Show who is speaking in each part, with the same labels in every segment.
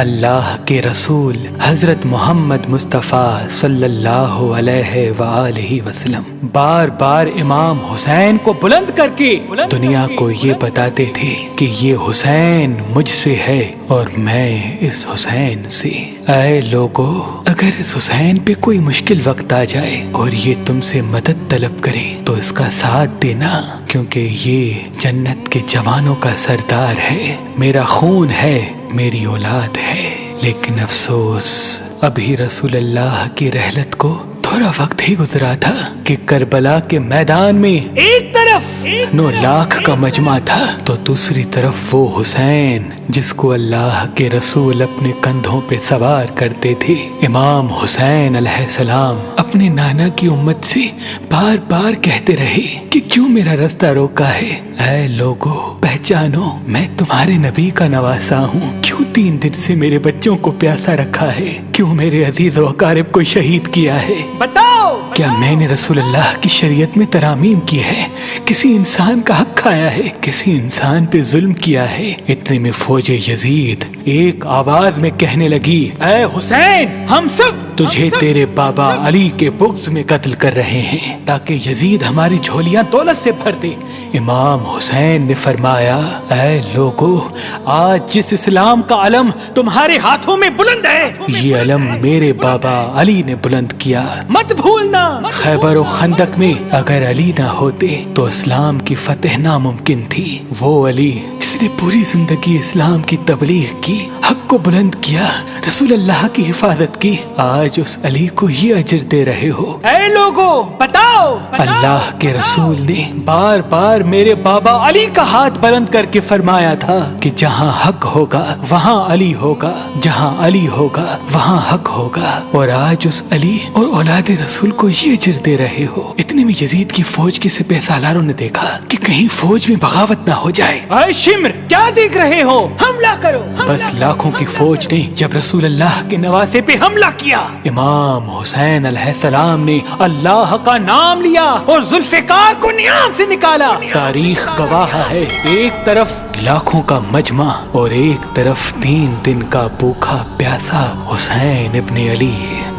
Speaker 1: اللہ کے رسول حضرت محمد مصطفیٰ صلی اللہ علیہ وآلہ وسلم بار بار امام حسین کو بلند کر کے دنیا کو یہ بتاتے تھے کہ یہ حسین مجھ سے ہے اور میں اس حسین سے۔ اے لوگو، اگر اس حسین پہ کوئی مشکل وقت آ جائے اور یہ تم سے مدد طلب کرے تو اس کا ساتھ دینا، کیونکہ یہ جنت کے جوانوں کا سردار ہے، میرا خون ہے، میری اولاد ہے۔ لیکن افسوس، ابھی رسول اللہ کی رحلت کو تھوڑا وقت ہی گزرا تھا کہ کربلا کے میدان میں ایک طرف 9 لاکھ کا مجمع تھا تو دوسری طرف وہ حسین جس کو اللہ کے رسول اپنے کندھوں پہ سوار کرتے تھے۔ امام حسین علیہ السلام اپنے نانا کی امت سے بار بار کہتے رہے کہ کیوں میرا رستہ روکا ہے؟ اے لوگو، پہچانو، میں تمہارے نبی کا نواسا ہوں۔ کیوں 3 دن سے میرے بچوں کو پیاسا رکھا ہے؟ کیوں میرے عزیز و اقارب کو شہید کیا ہے؟ بتاؤ، کیا میں نے رسول اللہ کی شریعت میں ترامیم کی ہے؟ کسی انسان کا حق کھایا ہے؟ کسی انسان پہ ظلم کیا ہے؟ اتنے میں فوج یزید ایک آواز میں کہنے لگی، اے حسین، ہم سب تجھے تیرے بابا علی کے بغض میں قتل کر رہے ہیں تاکہ یزید ہماری جھولیاں دولت سے بھر دے۔ امام حسین نے فرمایا، اے لوگو، آج جس اسلام کا علم تمہارے ہاتھوں میں بلند ہے، یہ علم میرے بابا علی نے بلند کیا۔ مت بھولنا، خیبر و خندق میں اگر علی نہ ہوتے تو اسلام کی فتح ناممکن تھی۔ وہ علی جس نے پوری زندگی اسلام کی تبلیغ کی، حق کو بلند کیا، رسول اللہ کی حفاظت کی، آج اس علی کو یہ اجر دے رہے ہو۔ اے لوگو، بتاؤ، اللہ کے رسول نے بار بار میرے بابا علی کا ہاتھ بلند کر کے فرمایا تھا کہ جہاں حق ہوگا وہاں علی ہوگا، جہاں علی ہوگا وہاں حق ہوگا، اور آج اس علی اور اولاد رسول کو یہ اجر دے رہے ہو۔ اتنے میں یزید کی فوج کے سپہ سالاروں نے دیکھا کہ کہیں فوج میں بغاوت نہ ہو جائے۔ اے شمر، کیا دیکھ رہے ہو؟ حملہ کرو۔ بس لاکھوں کی فوج نے جب رسول اللہ کے نواسے پہ حملہ کیا، امام حسین علیہ السلام نے اللہ کا نام لیا اور ذوالفقار کو نیام سے نکالا۔ تاریخ گواہ ہے، ایک طرف لاکھوں کا مجمع اور ایک طرف 3 دن کا بھوکا پیاسا حسین ابن علی۔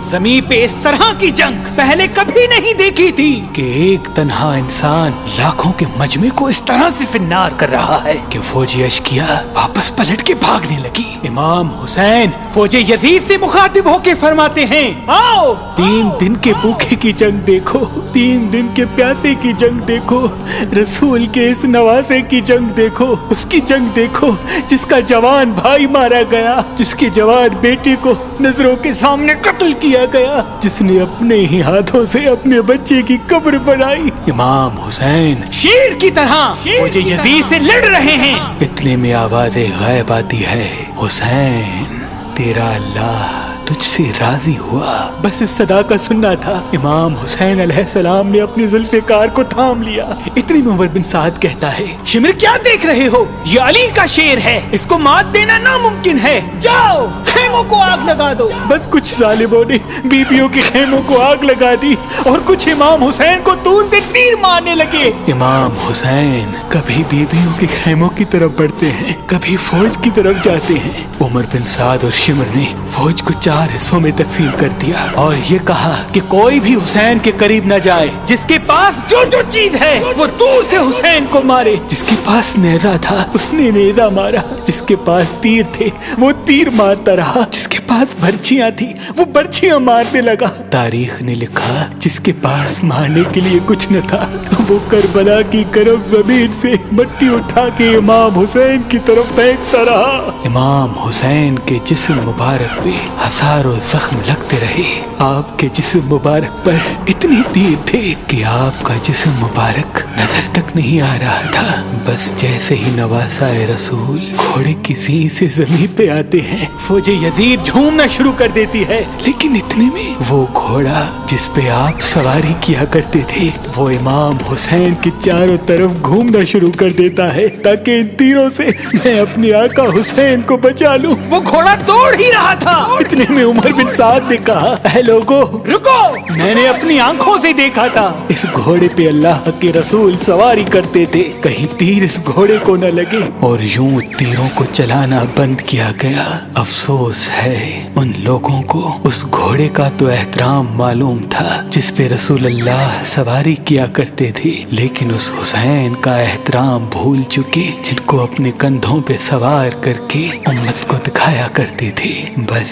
Speaker 1: زمین پہ اس طرح کی جنگ پہلے کبھی نہیں دیکھی تھی کہ ایک تنہا انسان لاکھوں کے مجمع کو اس طرح سے فنار کر رہا ہے کہ فوجی اشکیا واپس پلٹ کے بھاگنے لگی۔ امام حسین فوج یزید سے مخاطب ہو کے فرماتے ہیں، آؤ، 3 دن کے بھوکے کی جنگ دیکھو، 3 دن کے پیاسے کی جنگ دیکھو، رسول کے اس نواسے کی جنگ دیکھو، اس کی جنگ دیکھو جس کا جوان بھائی مارا گیا، جس کے جوان بیٹے کو نظروں کے سامنے قتل کیا گیا، جس نے اپنے ہی ہاتھوں سے اپنے بچے کی قبر بنائی۔ امام حسین شیر کی طرح فوج یزید سے لڑ رہے ہیں۔ اتنے میں آواز غائب آتی ہے، حسین، تیرا اللہ تجھ سے راضی ہوا۔ بس اس صدا کا سننا تھا، امام حسین علیہ السلام نے اپنی ذوالفقار کو تھام لیا۔ اتنی میں عمر بن سعد کہتا ہے، شمر، کیا دیکھ رہے ہو؟ یہ علی کا شیر ہے، اس کو مات دینا ناممکن ہے، جاؤ خیموں کو آگ لگا دو۔ بس کچھ ظالموں نے بیبیوں کے خیموں کو آگ لگا دی اور کچھ امام حسین کو دور سے تیر مارنے لگے۔ امام حسین کبھی بیبیوں کے خیموں کی طرف بڑھتے ہیں، کبھی فوج کی طرف جاتے ہیں۔ عمر بن سعد اور شمر نے فوج کو 4 حصوں میں تقسیم کر دیا اور یہ کہا کہ کوئی بھی حسین کے قریب نہ جائے، جس کے پاس جو چیز ہے وہ دور سے حسین کو مارے۔ جس کے پاس نیزہ تھا اس نے نیزہ مارا، جس کے پاس تیر تھے وہ تیر مارتا رہا، جس کے پاس برچیاں تھی وہ برچیاں مارنے لگا۔ تاریخ نے لکھا، جس کے پاس مارنے کے لیے کچھ نہ تھا وہ کربلا کی کرب زمین سے مٹی اٹھا کے امام حسین کی طرف پھینکتا رہا۔ امام حسین کے جسم مبارک پہ ہزاروں زخم لگتے رہے، آپ کے جسم مبارک پر اتنے تیر تھے کہ آپ کا جسم مبارک نظر تک نہیں آ رہا تھا۔ بس جیسے ہی نواسا رسول گھوڑے کی سینگ سے زمین پہ آتے ہیں، فوج یزید جھومنا شروع کر دیتی ہے، لیکن اتنے میں وہ گھوڑا جس پہ آپ سواری کیا کرتے تھے وہ امام حسین کے چاروں طرف گھومنا شروع کر دیتا ہے تاکہ ان تیروں سے میں اپنے آقا حسین کو بچا لوں۔ وہ گھوڑا دوڑ ہی رہا تھا، اتنے میں عمر بن سعد نے کہا اے لوگو رکو، میں نے اپنی آنکھوں سے دیکھا تھا اس گھوڑے پہ اللہ کے رسول سواری کرتے تھے، کہیں تیر اس گھوڑے کو نہ لگے، اور یوں تیروں کو چلانا بند کیا گیا۔ افسوس ہے ان لوگوں کو اس گھوڑے کا تو احترام معلوم تھا جس پہ رسول اللہ سواری کیا کرتے تھے، لیکن اس حسین کا احترام بھول چکے جن کو اپنے کندھوں پہ سوار کر کے امت کو دکھایا کرتے تھے۔ بس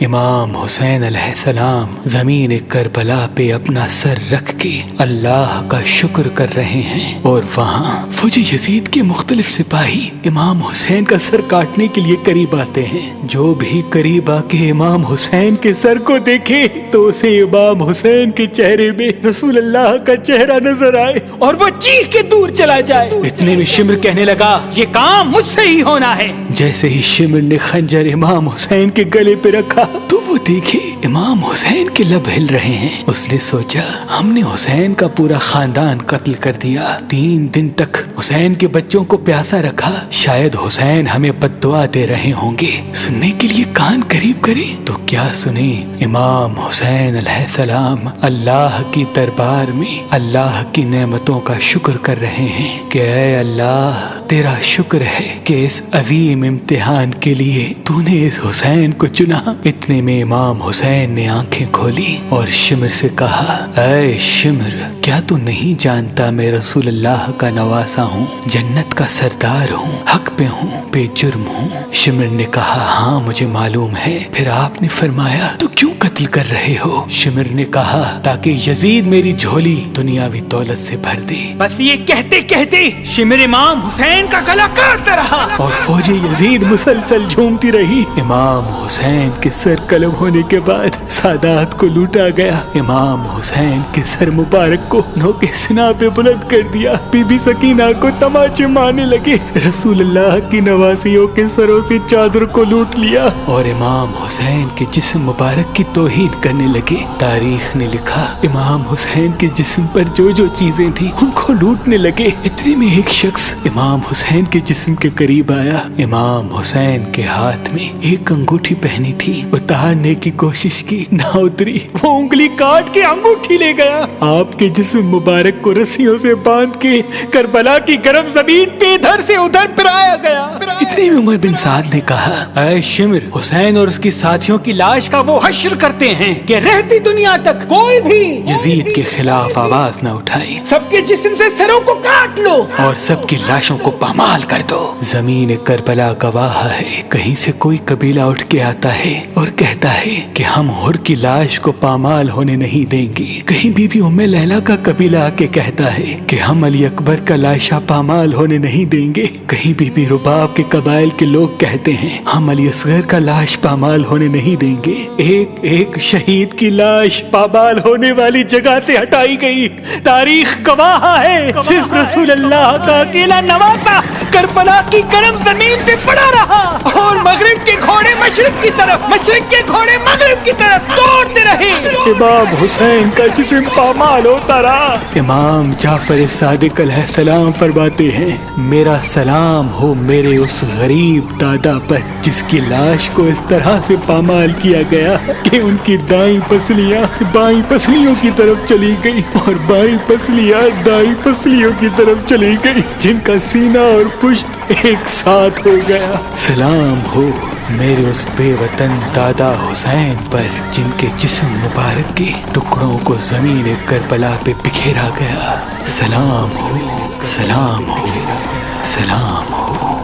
Speaker 1: امام حسین علیہ السلام زمین کربلا پہ اپنا سر رکھ کے اللہ کا شکر کر رہے ہیں، اور وہاں فوجی یزید کے مختلف سپاہی امام حسین کا سر کاٹنے کے لیے قریب آتے ہیں۔ جو بھی قریب آ کے امام حسین کے سر کو دیکھے تو اسے امام حسین کے چہرے میں رسول اللہ کا چہرہ نظر آئے اور وہ چیخ کے دور چلا جائے۔ اتنے میں شمر کہنے لگا یہ کام مجھ سے ہی ہونا ہے۔ جیسے ہی شمر نے خنجر امام حسین کے گلے پہ رکھا تو وہ دیکھے امام حسین کے لب ہل رہے ہیں۔ اس نے سوچا ہم نے حسین کا پورا خاندان قتل کر دیا، 3 دن تک حسین کے بچوں کو پیاسا رکھا، شاید حسین ہمیں بد دعا دے رہے ہوں گے۔ سننے کے لیے کان قریب کرے تو کیا سنے، امام حسین علیہ السلام اللہ کی دربار میں اللہ کی نعمتوں کا شکر کر رہے ہیں کہ اے اللہ تیرا شکر ہے کہ اس عظیم امتحان کے لیے تو نے اس حسین کو چنا۔ اتنے میں امام حسین نے آنکھیں کھولی اور شمر سے کہا اے شمر کیا تو نہیں جانتا میں رسول اللہ کا نواسا ہوں، جنت کا سردار ہوں، حق پہ ہوں، بے جرم ہوں۔ شمر نے کہا ہاں مجھے معلوم ہے، پھر آپ نے فرمایا تو کیوں قتل کر رہے ہو؟ شمر نے کہا تاکہ یزید میری جھولی دنیاوی دولت سے بھر دے۔ بس یہ کہتے کہتے شمر امام حسین کا گلا کاٹتا رہا اور فوجی یزید مسلسل جھومتی رہی۔ امام حسین کے سر قلم ہونے کے بعد سادات کو لوٹا گیا۔ امام حسین کے سر مبارک کو نوکے سنا پہ بلند کر دیا۔ بی بی سکینہ کو تماچے مارنے لگے۔ رسول اللہ کی نواسیوں کے سروں سے چادر کو لوٹ لیا اور امام حسین کے جسم مبارک کی توہین کرنے لگے۔ تاریخ نے لکھا امام حسین کے جسم پر جو جو چیزیں تھیں ان کو لوٹنے لگے۔ اتنے میں ایک شخص امام حسین کے جسم کے قریب آیا۔ امام حسین کے ہاتھ میں ایک انگوٹھی پہنی تھی، اتارنے کی کوشش کی نہ اتری، وہ انگلی کاٹ کے انگوٹھی لے گیا۔ آپ کے جسم مبارک کو رسیوں سے باندھ کے کربلا کی گرم زمین پہ ادھر سے ادھر پھرایا گیا۔ اتنے میں عمر بن سعد نے کہا اے شمر حسین اور اس کی ساتھیوں کی لاش کا وہ حشر کرتے ہیں کہ رہتی دنیا تک کوئی بھی یزید کے خلاف آواز نہ اٹھائے، سب کے جسم سے سروں کو کاٹ لو اور سب کی لاشوں کو پامال کر دو۔ زمین کربلا گواہ ہے، کہیں سے کوئی قبیلہ اٹھ کے آتا ہے اور کہتا ہے کہ ہم حر کی لاش کو پامال ہونے نہیں دیں گے، کہیں بی بی ام لیلا کا قبیلہ آ کے کہتا ہے کہ ہم علی اکبر کا لاشا پامال ہونے نہیں دیں گے، کہیں بی بی رباب کے قبائل کے لوگ کہتے ہیں ہم علی اصغر کا لاش پامال ہونے نہیں دیں گے۔ ایک ایک شہید کی لاش پامال ہونے والی جگہ سے ہٹائی گئی۔ تاریخ گواہ ہے صرف رسول اللہ کا اکیلا نواسا کربلا کی گرم زمین پہ پڑا رہا اور مغرب کے گھوڑے مشرق کی طرف، مشرق کے گھوڑے مغرب کی طرف دوڑتے رہے۔ امام حسین کا جسم پامال ہوتا رہا۔ امام جعفر صادق علیہ السلام فرماتے ہیں میرا سلام ہو میرے اس غریب دادا پر جس کی لاش کو اس طرح سے پامال کیا گیا کہ ان کی دائیں پسلیاں بائیں پسلیوں کی طرف چلی گئی اور بائیں پسلیاں دائیں پسلیوں کی طرف چلی گئی، جن کا سینہ اور پشت ایک ساتھ ہو گیا۔ سلام ہو میرے اس بے وطن دادا حسین پر جن کے جسم مبارک کے ٹکڑوں کو زمین کربلا پہ بکھیرا گیا۔ سلام ہو، سلام ہو، سلام ہو۔